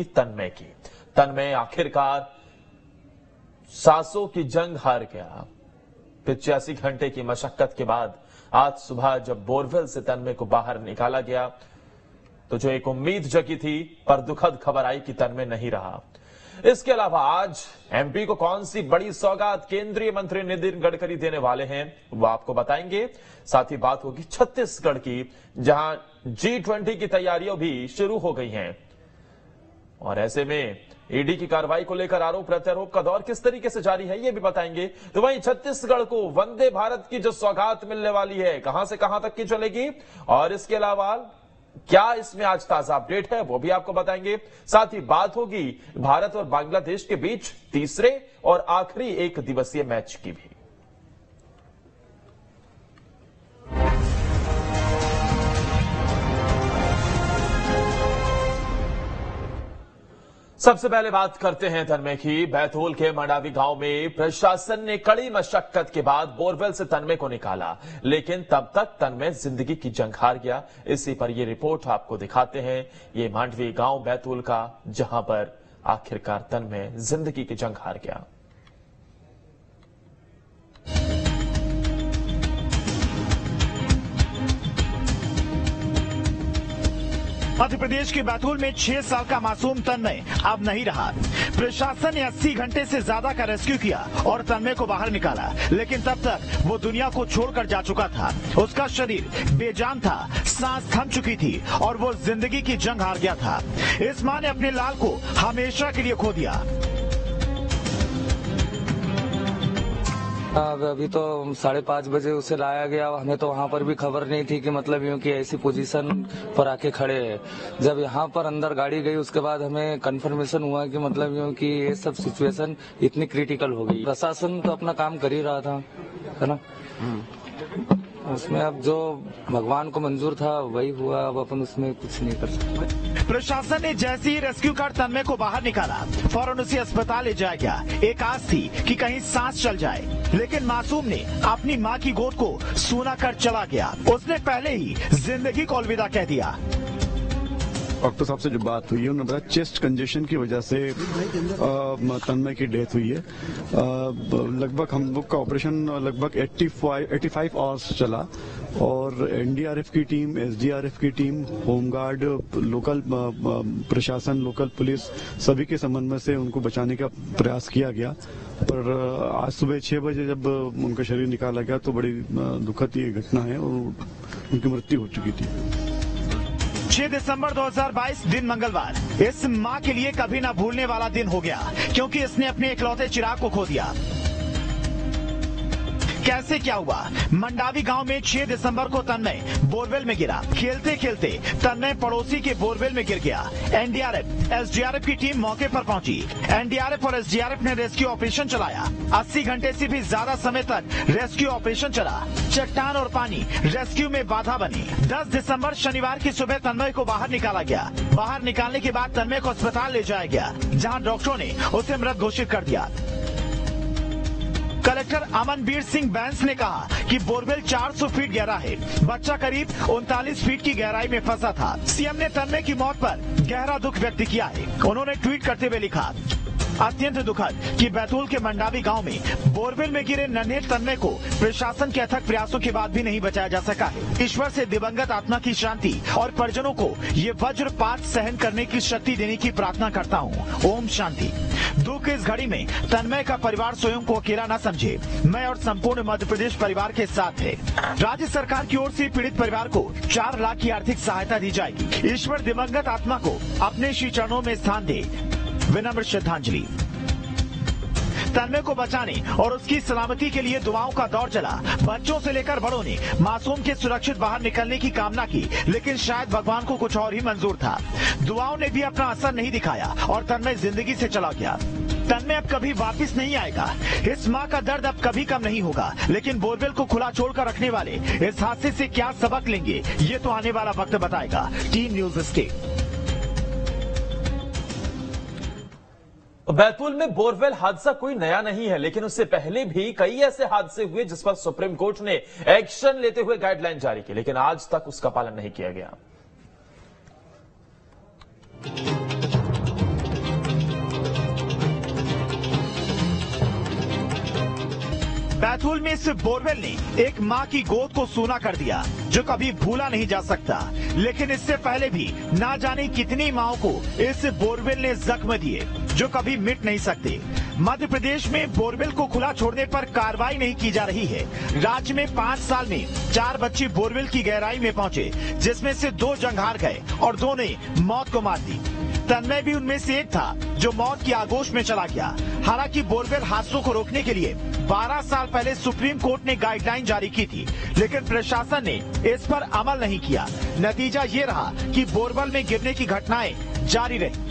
तन्मय की। तन्मय आखिरकार सांसों की जंग हार गया। 85 घंटे की मशक्कत के बाद आज सुबह जब बोरवेल से तन्मय को बाहर निकाला गया तो जो एक उम्मीद जगी थी, पर दुखद खबर आई कि तन्मय नहीं रहा। इसके अलावा आज एमपी को कौन सी बड़ी सौगात केंद्रीय मंत्री नितिन गडकरी देने वाले हैं वो आपको बताएंगे। साथ ही बात होगी छत्तीसगढ़ की, जहां G20 की तैयारियां भी शुरू हो गई हैं और ऐसे में ईडी की कार्रवाई को लेकर आरोप प्रत्यारोप का दौर किस तरीके से जारी है ये भी बताएंगे। तो वहीं छत्तीसगढ़ को वंदे भारत की जो सौगात मिलने वाली है, कहां से कहां तक की चलेगी और इसके अलावा क्या इसमें आज ताजा अपडेट है वो भी आपको बताएंगे। साथ ही बात होगी भारत और बांग्लादेश के बीच तीसरे और आखिरी एक दिवसीय मैच की भी। सबसे पहले बात करते हैं तन्मय की। बैतूल के मंडावी गांव में प्रशासन ने कड़ी मशक्कत के बाद बोरवेल से तन्मय को निकाला, लेकिन तब तक तन्मय जिंदगी की जंग हार गया। इसी पर यह रिपोर्ट आपको दिखाते हैं। ये मांडवी गांव बैतूल का, जहां पर आखिरकार तन्मय जिंदगी की जंग हार गया। मध्य प्रदेश के बैतूल में 6 साल का मासूम तन्मय अब नहीं रहा। प्रशासन ने 80 घंटे से ज्यादा का रेस्क्यू किया और तन्मय को बाहर निकाला, लेकिन तब तक वो दुनिया को छोड़कर जा चुका था। उसका शरीर बेजान था, सांस थम चुकी थी और वो जिंदगी की जंग हार गया था। इस मां ने अपने लाल को हमेशा के लिए खो दिया। अभी तो 5:30 बजे उसे लाया गया। हमें तो वहाँ पर भी खबर नहीं थी कि मतलब यूं कि ऐसी पोजीशन पर आके खड़े हैं। जब यहाँ पर अंदर गाड़ी गई उसके बाद हमें कंफर्मेशन हुआ कि मतलब यूं कि ये सब सिचुएशन इतनी क्रिटिकल हो गई। प्रशासन तो अपना काम कर ही रहा था, है ना। उसमें अब जो भगवान को मंजूर था वही हुआ, अब अपन उसमें कुछ नहीं कर सकते। प्रशासन ने जैसे ही रेस्क्यू कर तन्मय को बाहर निकाला, फौरन उसे अस्पताल ले जाया गया। एक आस थी कि कहीं सांस चल जाए, लेकिन मासूम ने अपनी मां की गोद को सूना कर चला गया। उसने पहले ही जिंदगी को अलविदा कह दिया। डॉक्टर साहब से जो बात हुई है उन्होंने बताया चेस्ट कंजेशन की वजह से तन्मय की डेथ हुई है। लगभग हम लोग का ऑपरेशन लगभग 85 आवर्स चला और एनडीआरएफ की टीम, एसडीआरएफ की टीम, होमगार्ड, लोकल प्रशासन, लोकल पुलिस सभी के समन्वय से उनको बचाने का प्रयास किया गया। पर आज सुबह 6 बजे जब उनका शरीर निकाला गया तो बड़ी दुखद ये घटना है और उनकी मृत्यु हो चुकी थी। 6 दिसंबर 2022 दिन मंगलवार इस मां के लिए कभी ना भूलने वाला दिन हो गया, क्योंकि इसने अपने इकलौते चिराग को खो दिया। कैसे क्या हुआ? मंडावी गांव में 6 दिसंबर को तन्मय बोरवेल में गिरा। खेलते खेलते तन्मय पड़ोसी के बोरवेल में गिर गया। एनडीआरएफ, एसडीआरएफ की टीम मौके पर पहुंची। एनडीआरएफ और एसडीआरएफ ने रेस्क्यू ऑपरेशन चलाया। 80 घंटे से भी ज्यादा समय तक रेस्क्यू ऑपरेशन चला। चट्टान और पानी रेस्क्यू में बाधा बनी। 10 दिसंबर शनिवार की सुबह तन्मय को बाहर निकाला गया। बाहर निकालने के बाद तन्मय को अस्पताल ले जाया गया, जहाँ डॉक्टरों ने उसे मृत घोषित कर दिया। कलेक्टर अमनबीर सिंह बैंस ने कहा कि बोरवेल 400 फीट गहरा है। बच्चा करीब 39 फीट की गहराई में फंसा था। सीएम ने तन्मय की मौत पर गहरा दुख व्यक्त किया है। उन्होंने ट्वीट करते हुए लिखा, अत्यंत दुखद कि बैतूल के मंडावी गांव में बोरवेल में गिरे नन्हे तन्मय को प्रशासन के अथक प्रयासों के बाद भी नहीं बचाया जा सका है। ईश्वर से दिवंगत आत्मा की शांति और परिजनों को ये वज्रपात सहन करने की शक्ति देने की प्रार्थना करता हूँ। ओम शांति। दुख इस घड़ी में तन्मय का परिवार स्वयं को अकेला न समझे। मैं और संपूर्ण मध्य प्रदेश परिवार के साथ है। राज्य सरकार की ओर से पीड़ित परिवार को 4 लाख की आर्थिक सहायता दी जाएगी। ईश्वर दिवंगत आत्मा को अपने श्री चरणों में स्थान दे। विनम्र श्रद्धांजलि। तन्मय को बचाने और उसकी सलामती के लिए दुआओं का दौर चला। बच्चों से लेकर बड़ों ने मासूम के सुरक्षित बाहर निकलने की कामना की, लेकिन शायद भगवान को कुछ और ही मंजूर था। दुआओं ने भी अपना असर नहीं दिखाया और तन्मय जिंदगी से चला गया। तन्मय अब कभी वापस नहीं आएगा। इस मां का दर्द अब कभी कम नहीं होगा, लेकिन बोरवेल को खुला छोड़कर रखने वाले इस हादसे से क्या सबक लेंगे, ये तो आने वाला वक्त बताएगा। Team news state. बैतूल में बोरवेल हादसा कोई नया नहीं है, लेकिन उससे पहले भी कई ऐसे हादसे हुए जिस पर सुप्रीम कोर्ट ने एक्शन लेते हुए गाइडलाइन जारी की, लेकिन आज तक उसका पालन नहीं किया गया। बैतूल में इस बोरवेल ने एक मां की गोद को सूना कर दिया, जो कभी भूला नहीं जा सकता। लेकिन इससे पहले भी ना जाने कितनी माओं को इस बोरवेल ने जख्म दिए, जो कभी मिट नहीं सकते। मध्य प्रदेश में बोरवेल को खुला छोड़ने पर कार्रवाई नहीं की जा रही है। राज्य में 5 साल में 4 बच्चे बोरवेल की गहराई में पहुंचे, जिसमें से 2 जंग हार गए और 2 ने मौत को मार दी। तन्मय भी उनमें से एक था, जो मौत की आगोश में चला गया। हालांकि बोरवेल हादसों को रोकने के लिए 12 साल पहले सुप्रीम कोर्ट ने गाइडलाइन जारी की थी, लेकिन प्रशासन ने इस पर अमल नहीं किया। नतीजा ये रहा कि बोरवेल में गिरने की घटनाएं जारी रही।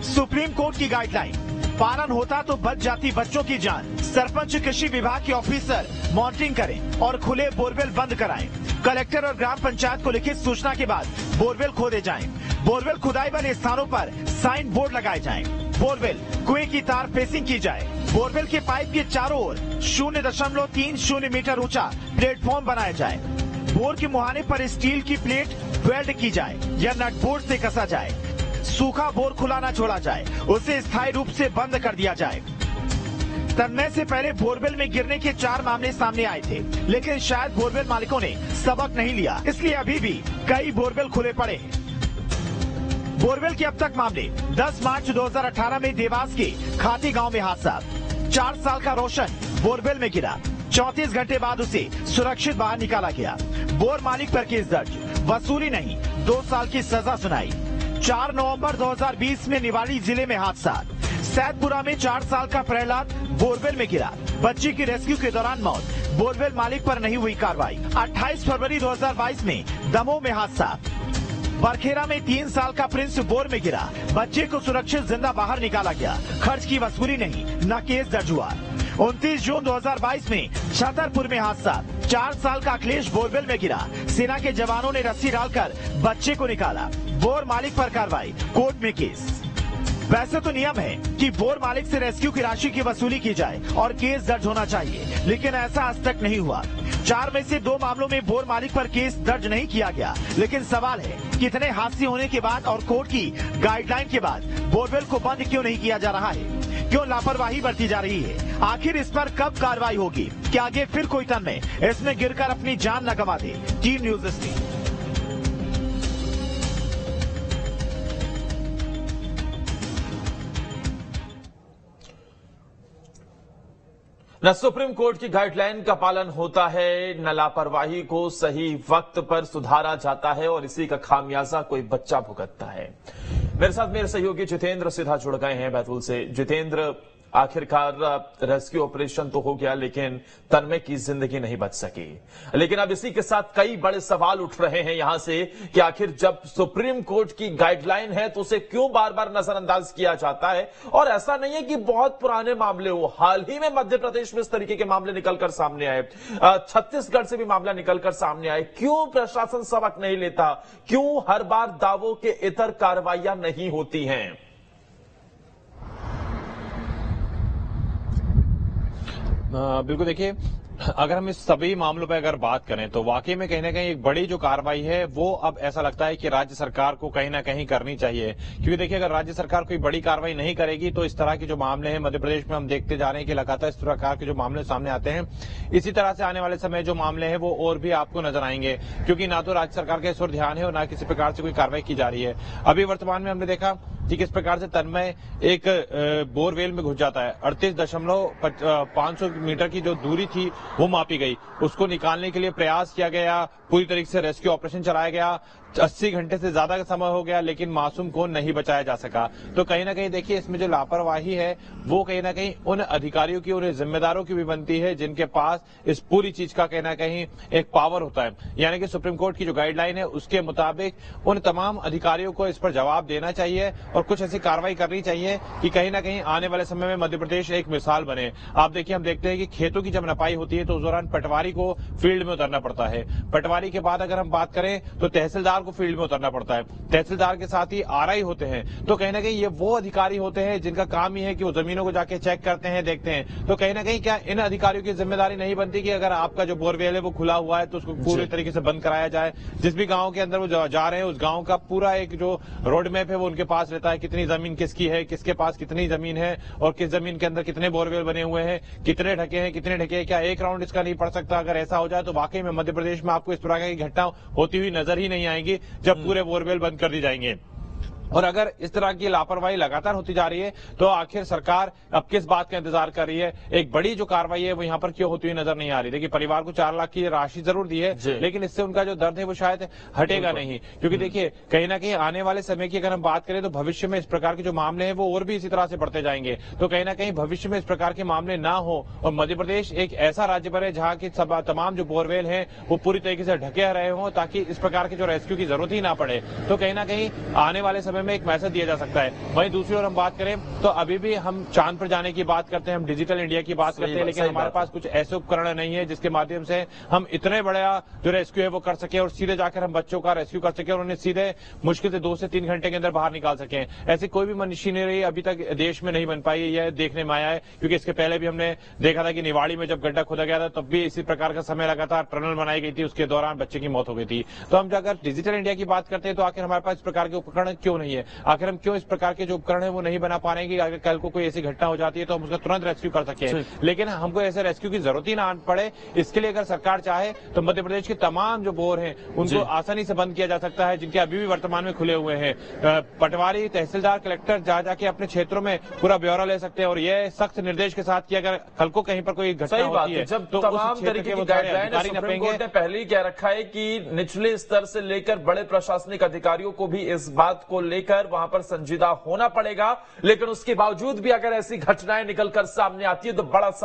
सुप्रीम कोर्ट की गाइडलाइन पालन होता तो बच जाती बच्चों की जान। सरपंच कृषि विभाग के ऑफिसर मॉनिटरिंग करें और खुले बोरवेल बंद कराएं। कलेक्टर और ग्राम पंचायत को लिखित सूचना के बाद बोरवेल खोदे जाएं। बोरवेल खुदाई वाले स्थानों पर साइन बोर्ड लगाए जाएं। बोरवेल कुएं की तार फेसिंग की जाए। बोरवेल के पाइप के चारों ओर 0.30 मीटर ऊंचा प्लेटफॉर्म बनाया जाए। बोर के मुहाने पर स्टील की प्लेट वेल्ड की जाए या नट बोर्ड से कसा जाए। सूखा बोर खुला न छोड़ा जाए, उसे स्थायी रूप से बंद कर दिया जाए। तन्मय से पहले बोरवेल में गिरने के 4 मामले सामने आए थे, लेकिन शायद बोरवेल मालिकों ने सबक नहीं लिया, इसलिए अभी भी कई बोरवेल खुले पड़े हैं। बोरवेल के अब तक मामले 10 मार्च 2018 में देवास के खाती गांव में हादसा। 4 साल का रोशन बोरवेल में गिरा। 34 घंटे बाद उसे सुरक्षित बाहर निकाला गया। बोर मालिक पर केस दर्ज, वसूली नहीं, 2 साल की सजा सुनाई। 4 नवंबर 2020 में निवाड़ी जिले में हादसा। सैदपुरा में 4 साल का प्रहलाद बोरवेल में गिरा। बच्ची की रेस्क्यू के दौरान मौत। बोरवेल मालिक पर नहीं हुई कार्रवाई। 28 फरवरी 2022 में दमोह में हादसा। बरखेरा में 3 साल का प्रिंस बोर में गिरा। बच्चे को सुरक्षित जिंदा बाहर निकाला गया। खर्च की वसूली नहीं, न केस दर्ज हुआ। 29 जून 2022 में छतरपुर में हादसा। 4 साल का अखिलेश बोरवेल में गिरा। सेना के जवानों ने रस्सी डालकर बच्चे को निकाला। बोर मालिक पर कार्रवाई, कोर्ट में केस। वैसे तो नियम है कि बोर मालिक से रेस्क्यू की राशि की वसूली की जाए और केस दर्ज होना चाहिए, लेकिन ऐसा आज तक नहीं हुआ। 4 में से 2 मामलों में बोर मालिक पर केस दर्ज नहीं किया गया, लेकिन सवाल है कितने हादसे होने के बाद और कोर्ट की गाइडलाइन के बाद बोरवेल को बंद क्यों नहीं किया जा रहा है? क्यों लापरवाही बरती जा रही है? आखिर इस पर कब कार्रवाई होगी? क्या आगे फिर कोई तन्मय इसमें गिरकर अपनी जान न गंवा दे? Team news steam. न सुप्रीम कोर्ट की गाइडलाइन का पालन होता है, न लापरवाही को सही वक्त पर सुधारा जाता है और इसी का खामियाजा कोई बच्चा भुगतता है। मेरे साथ मेरे सहयोगी जितेंद्र सीधा जुड़ गए हैं बैतूल से। जितेंद्र, आखिरकार रेस्क्यू ऑपरेशन तो हो गया, लेकिन तन्मय की जिंदगी नहीं बच सकी। लेकिन अब इसी के साथ कई बड़े सवाल उठ रहे हैं यहां से कि आखिर जब सुप्रीम कोर्ट की गाइडलाइन है तो उसे क्यों बार बार नजरअंदाज किया जाता है? और ऐसा नहीं है कि बहुत पुराने मामले हो, हाल ही में मध्य प्रदेश में इस तरीके के मामले निकलकर सामने आए, छत्तीसगढ़ से भी मामला निकलकर सामने आए। क्यों प्रशासन सबक नहीं लेता? क्यों हर बार दावों के इतर कार्रवाइयां नहीं होती हैं? बिल्कुल, देखिए, अगर हम इस सभी मामलों पर अगर बात करें तो वाकई में कहीं ना कहीं एक बड़ी जो कार्रवाई है वो अब ऐसा लगता है कि राज्य सरकार को कहीं ना कहीं करनी चाहिए। क्योंकि देखिए, अगर राज्य सरकार कोई बड़ी कार्रवाई नहीं करेगी तो इस तरह के जो मामले हैं मध्य प्रदेश में हम देखते जा रहे हैं कि लगातार इस प्रकार के जो मामले सामने आते हैं, इसी तरह से आने वाले समय जो मामले हैं वो और भी आपको नजर आएंगे, क्योंकि ना तो राज्य सरकार का इस ओर ध्यान है और ना किसी प्रकार से कोई कार्रवाई की जा रही है। अभी वर्तमान में हमने देखा कि किस प्रकार से तन्मय एक बोरवेल में घुस जाता है। 38.500 मीटर की जो दूरी थी वो मापी गई, उसको निकालने के लिए प्रयास किया गया, पूरी तरीके से रेस्क्यू ऑपरेशन चलाया गया। 80 घंटे से ज्यादा का समय हो गया, लेकिन मासूम को नहीं बचाया जा सका। तो कहीं ना कहीं देखिए, इसमें जो लापरवाही है वो कहीं ना कहीं उन अधिकारियों की, उन जिम्मेदारों की भी बनती है जिनके पास इस पूरी चीज का कहीं ना कहीं एक पावर होता है। यानी कि सुप्रीम कोर्ट की जो गाइडलाइन है उसके मुताबिक उन तमाम अधिकारियों को इस पर जवाब देना चाहिए और कुछ ऐसी कार्रवाई करनी चाहिए कि कहीं ना कहीं आने वाले समय में मध्य प्रदेश एक मिसाल बने। आप देखिए, हम देखते हैं कि खेतों की जब नपाई होती है तो उस दौरान पटवारी को फील्ड में उतरना पड़ता है। पटवारी के बाद अगर हम बात करें तो तहसीलदार को फील्ड में उतरना पड़ता है। तहसीलदार के साथ ही आरआई होते हैं, तो कहीं ना कहीं ये वो अधिकारी होते हैं जिनका काम ही है कि वो जमीनों को जाके चेक करते हैं, देखते हैं। तो कहीं ना कहीं क्या इन अधिकारियों की जिम्मेदारी नहीं बनती कि अगर आपका जो बोरवेल है वो खुला हुआ है तो उसको पूरी तरीके से बंद कराया जाए। जिस भी गांव के अंदर वो जा रहे हैं उस गांव का पूरा एक जो रोड मैप है वो उनके पास रहता है, कितनी जमीन किसकी है, किसके पास कितनी जमीन है और किस जमीन के अंदर कितने बोरवेल बने हुए हैं, कितने ढके हैं, कितने ढके हैं। क्या एक राउंड इसका नहीं पड़ सकता? अगर ऐसा हो जाए तो वाकई में मध्य प्रदेश में आपको इस प्रकार की घटना होती हुई नजर ही नहीं आएंगी जब पूरे बोरवेल बंद कर दी जाएंगे। और अगर इस तरह की लापरवाही लगातार होती जा रही है तो आखिर सरकार अब किस बात का इंतजार कर रही है? एक बड़ी जो कार्रवाई है वो यहाँ पर क्यों होती हुई नजर नहीं आ रही? देखिए, परिवार को 4 लाख की राशि जरूर दी है, लेकिन इससे उनका जो दर्द है वो शायद हटेगा नहीं, क्योंकि देखिए कहीं ना कहीं आने वाले समय की अगर हम बात करें तो भविष्य में इस प्रकार के जो मामले हैं वो और भी इसी तरह से बढ़ते जाएंगे। तो कहीं ना कहीं भविष्य में इस प्रकार के मामले ना हो और मध्य प्रदेश एक ऐसा राज्य बने जहाँ की तमाम जो बोरवेल है वो पूरी तरीके से ढके रहे हों, ताकि इस प्रकार के जो रेस्क्यू की जरूरत ही ना पड़े। तो कहीं ना कहीं आने वाले समय में एक मैसेज दिया सकता है। वहीं दूसरी ओर हम बात करें तो अभी भी हम चांद पर जाने की बात करते हैं, हम डिजिटल इंडिया की बात करते हैं, लेकिन हमारे पास कुछ ऐसे उपकरण नहीं है जिसके माध्यम से हम इतने बड़ा जो रेस्क्यू है वो कर सके और सीधे जाकर हम बच्चों का रेस्क्यू कर सके और उन्हें सीधे मुश्किल से 2 से 3 घंटे के अंदर बाहर निकाल सके। ऐसी कोई भी मशीनरी अभी तक देश में नहीं बन पाई, यह देखने में आया है, क्योंकि इसके पहले भी हमने देखा था कि निवाड़ी में जब गड्ढा खोदा गया था तब भी इसी प्रकार का समय लगा था, टनल बनाई गई थी, उसके दौरान बच्चे की मौत हो गई थी। तो हम अगर डिजिटल इंडिया की बात करते हैं तो आखिर हमारे पास इस प्रकार के उपकरण क्यों नहीं है? आखिर हम क्यों इस प्रकार के जो उपकरण है वो नहीं बना पा रहे हैं कि अगर कल को कोई ऐसी घटना हो जाती है तो हम उसका तुरंत रेस्क्यू कर सके? लेकिन हमको ऐसे रेस्क्यू की जरूरत ही ना पड़े, इसके लिए अगर सरकार चाहे तो मध्य प्रदेश के तमाम जो बोर हैं उनको आसानी से बंद किया जा सकता है, जिनके अभी भी वर्तमान में खुले हुए हैं। पटवारी, तहसीलदार, कलेक्टर जा जाके अपने क्षेत्रों में पूरा ब्यौरा ले सकते हैं और यह सख्त निर्देश के साथ कि अगर कल को कहीं पर कोई घटना होती है जब तो तमाम तरीके की गाइडलाइन सुप्रीम कोर्ट ने पहले ही कह रखा है कि निचले स्तर से लेकर बड़े प्रशासनिक अधिकारियों को भी इस बात को लेकर वहां पर संजीदा होना पड़ेगा, लेकिन उसके बावजूद भी अगर ऐसी घटनाएं निकलकर सामने आती है तो बड़ा